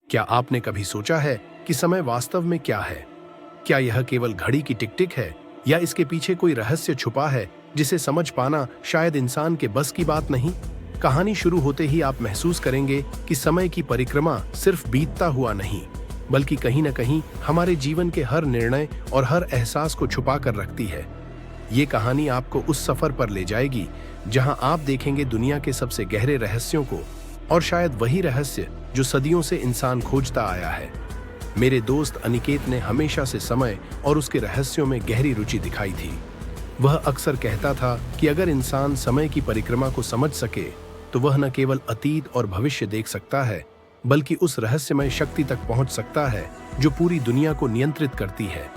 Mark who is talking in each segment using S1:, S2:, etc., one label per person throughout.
S1: क्या आपने कभी सोचा है कि समय वास्तव में क्या है? क्या यह केवल घड़ी की टिक-टिक है या इसके पीछे कोई रहस्य छुपा है जिसे समझ पाना शायद इंसान के बस की बात नहीं? कहानी शुरू होते ही आप महसूस करेंगे कि समय की परिक्रमा सिर्फ बीतता हुआ नहीं, बल्कि कहीं न कहीं हमारे जीवन के हर निर्णय और हर एहसास को छुपा कर रखती है। ये कहानी आपको उस सफर पर ले जाएगी जहां आप देखेंगे दुनिया के सबसे गहरे रहस्यों को, और शायद वही रहस्य जो सदियों से इंसान खोजता आया है। मेरे दोस्त अनिकेत ने हमेशा से समय और उसके रहस्यों में गहरी रुचि दिखाई थी। वह अक्सर कहता था कि अगर इंसान समय की परिक्रमा को समझ सके तो वह न केवल अतीत और भविष्य देख सकता है, बल्कि उस रहस्यमय शक्ति तक पहुंच सकता है जो पूरी दुनिया को नियंत्रित करती है।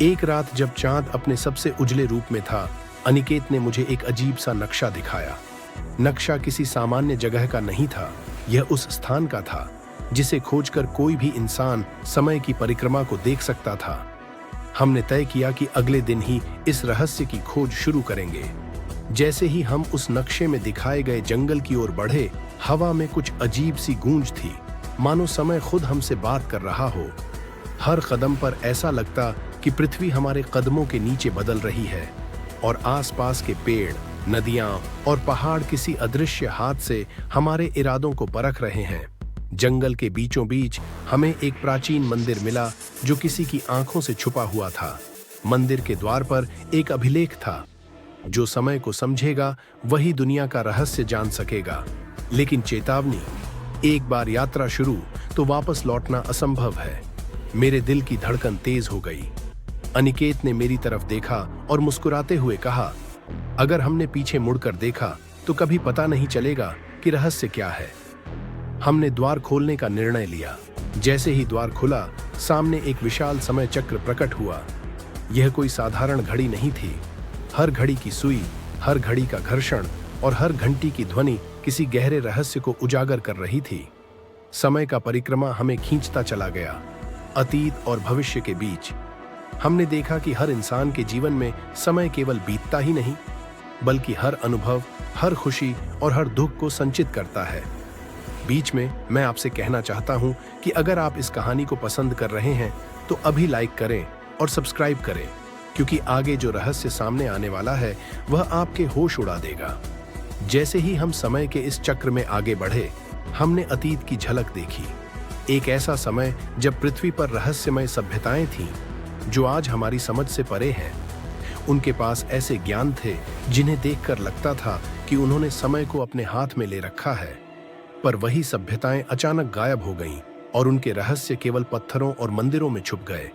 S1: एक रात जब चांद अपने सबसे उजले रूप में था, अनिकेत ने मुझे एक अजीब सा नक्शा दिखाया। नक्शा किसी सामान्य जगह का नहीं था, यह उस स्थान का था जिसे खोजकर कोई भी इंसान समय की परिक्रमा को देख सकता था। हमने तय किया कि अगले दिन ही इस रहस्य की खोज शुरू करेंगे। जैसे ही हम उस नक्शे में दिखाए गए जंगल की ओर बढ़े, हवा में कुछ अजीब सी गूंज थी, मानो समय खुद हमसे बात कर रहा हो। हर कदम पर ऐसा लगता कि पृथ्वी हमारे कदमों के नीचे बदल रही है और आसपास के पेड़, नदियां और पहाड़ किसी अदृश्य हाथ से हमारे इरादों को परख रहे हैं। जंगल के बीचों बीच हमें एक प्राचीन मंदिर मिला जो किसी की आंखों से छुपा हुआ था। मंदिर के द्वार पर एक अभिलेख था, जो समय को समझेगा वही दुनिया का रहस्य जान सकेगा। लेकिन चेतावनी, एक बार यात्रा शुरू तो वापस लौटना असंभव है। मेरे दिल की धड़कन तेज हो गई। अनिकेत ने मेरी तरफ देखा और मुस्कुराते हुए कहा, अगर हमने पीछे मुड़कर देखा तो कभी पता नहीं चलेगा कि रहस्य क्या है। हमने द्वार खोलने का निर्णय लिया। जैसे ही द्वार खुला, सामने एक विशाल समय चक्र प्रकट हुआ। यह कोई साधारण घड़ी नहीं थी। हर घड़ी की सुई, हर घड़ी का घर्षण और हर घंटी की ध्वनि किसी गहरे रहस्य को उजागर कर रही थी। समय का परिक्रमा हमें खींचता चला गया, अतीत और भविष्य के बीच। हमने देखा कि हर इंसान के जीवन में समय केवल बीतता ही नहीं, बल्कि हर अनुभव, हर खुशी और हर दुख को संचित करता है। बीच में मैं आपसे कहना चाहता हूं कि अगर आप इस कहानी को पसंद कर रहे हैं तो अभी लाइक करें और सब्सक्राइब करें, क्योंकि आगे जो रहस्य सामने आने वाला है वह आपके होश उड़ा देगा। जैसे ही हम समय के इस चक्र में आगे बढ़े, हमने अतीत की झलक देखी। एक ऐसा समय जब पृथ्वी पर रहस्यमय सभ्यताएं थीं जो आज हमारी समझ से परे हैं। उनके पास ऐसे ज्ञान थे जिन्हें देखकर लगता था कि उन्होंने समय को अपने हाथ में ले रखा है। पर वही सभ्यताएं अचानक गायब हो गईं और उनके रहस्य केवल पत्थरों और मंदिरों में छुप गए।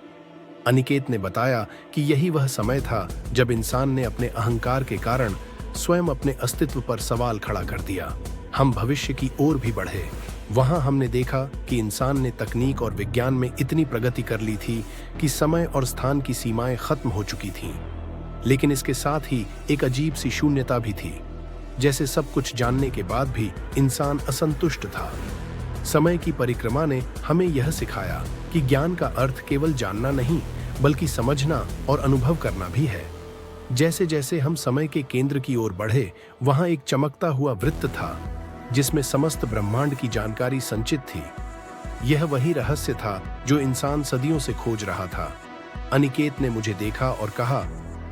S1: अनिकेत ने बताया कि यही वह समय था जब इंसान ने अपने अहंकार के कारण स्वयं अपने अस्तित्व पर सवाल खड़ा कर दिया। हम भविष्य की ओर भी बढ़े। वहां हमने देखा कि इंसान ने तकनीक और विज्ञान में इतनी प्रगति कर ली थी कि समय और स्थान की सीमाएं खत्म हो चुकी थीं। लेकिन इसके साथ ही एक अजीब सी शून्यता भी थी, जैसे सब कुछ जानने के बाद भी इंसान असंतुष्ट था। समय की परिक्रमा ने हमें यह सिखाया कि ज्ञान का अर्थ केवल जानना नहीं, बल्कि समझना और अनुभव करना भी है। जैसे जैसे हम समय के केंद्र की ओर बढ़े, वहां एक चमकता हुआ वृत्त था जिसमें समस्त ब्रह्मांड की जानकारी संचित थी। यह वही रहस्य था जो इंसान सदियों से खोज रहा था। अनिकेत ने मुझे देखा और कहा,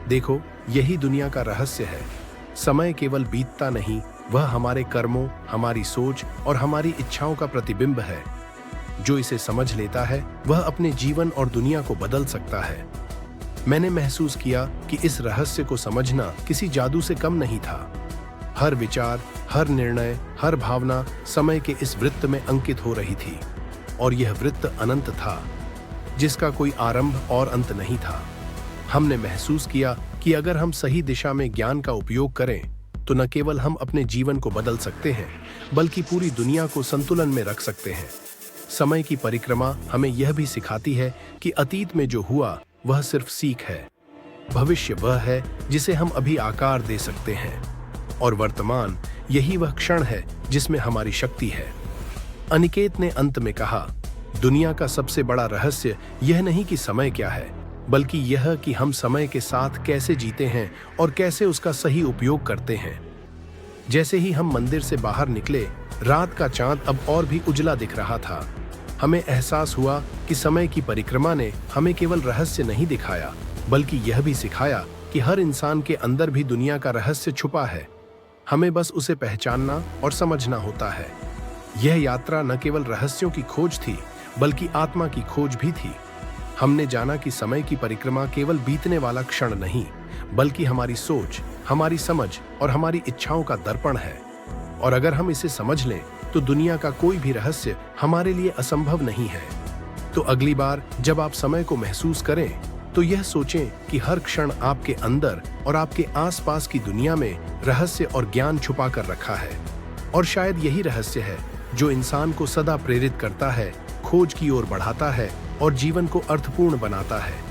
S1: देखो, यही दुनिया का रहस्य है। समय केवल बीतता नहीं, वह हमारे कर्मों, हमारी सोच और हमारी इच्छाओं का प्रतिबिंब है। जो इसे समझ लेता है वह अपने जीवन और दुनिया को बदल सकता है। मैंने महसूस किया कि इस रहस्य को समझना किसी जादू से कम नहीं था। हर विचार, हर निर्णय, हर भावना समय के इस वृत्त में अंकित हो रही थी, और यह वृत्त अनंत था, जिसका कोई आरंभ और अंत नहीं था। हमने महसूस किया कि अगर हम सही दिशा में ज्ञान का उपयोग करें तो न केवल हम अपने जीवन को बदल सकते हैं, बल्कि पूरी दुनिया को संतुलन में रख सकते हैं। समय की परिक्रमा हमें यह भी सिखाती है कि अतीत में जो हुआ वह सिर्फ सीख है। भविष्य वह है जिसे हम अभी आकार दे सकते हैं, और वर्तमान यही वह क्षण है जिसमें हमारी शक्ति है। अनिकेत ने अंत में कहा, दुनिया का सबसे बड़ा रहस्य यह नहीं कि समय क्या है, बल्कि यह कि हम समय के साथ कैसे जीते हैं और कैसे उसका सही उपयोग करते हैं। जैसे ही हम मंदिर से बाहर निकले, रात का चांद अब और भी उजला दिख रहा था। हमें एहसास हुआ कि समय की परिक्रमा ने हमें केवल रहस्य नहीं दिखाया, बल्कि यह भी सिखाया कि हर इंसान के अंदर भी दुनिया का रहस्य छुपा है। हमें बस उसे पहचानना और समझना होता है। यह यात्रा न केवल रहस्यों की खोज थी, बल्कि आत्मा की खोज भी थी। हमने जाना कि समय की परिक्रमा केवल बीतने वाला क्षण नहीं, बल्कि हमारी सोच, हमारी समझ और हमारी इच्छाओं का दर्पण है। और अगर हम इसे समझ लें, तो दुनिया का कोई भी रहस्य हमारे लिए असंभव नहीं है। तो अगली बार जब आप समय को महसूस करें, तो यह सोचें कि हर क्षण आपके अंदर और आपके आसपास की दुनिया में रहस्य और ज्ञान छुपा कर रखा है। और शायद यही रहस्य है जो इंसान को सदा प्रेरित करता है, खोज की ओर बढ़ाता है और जीवन को अर्थपूर्ण बनाता है।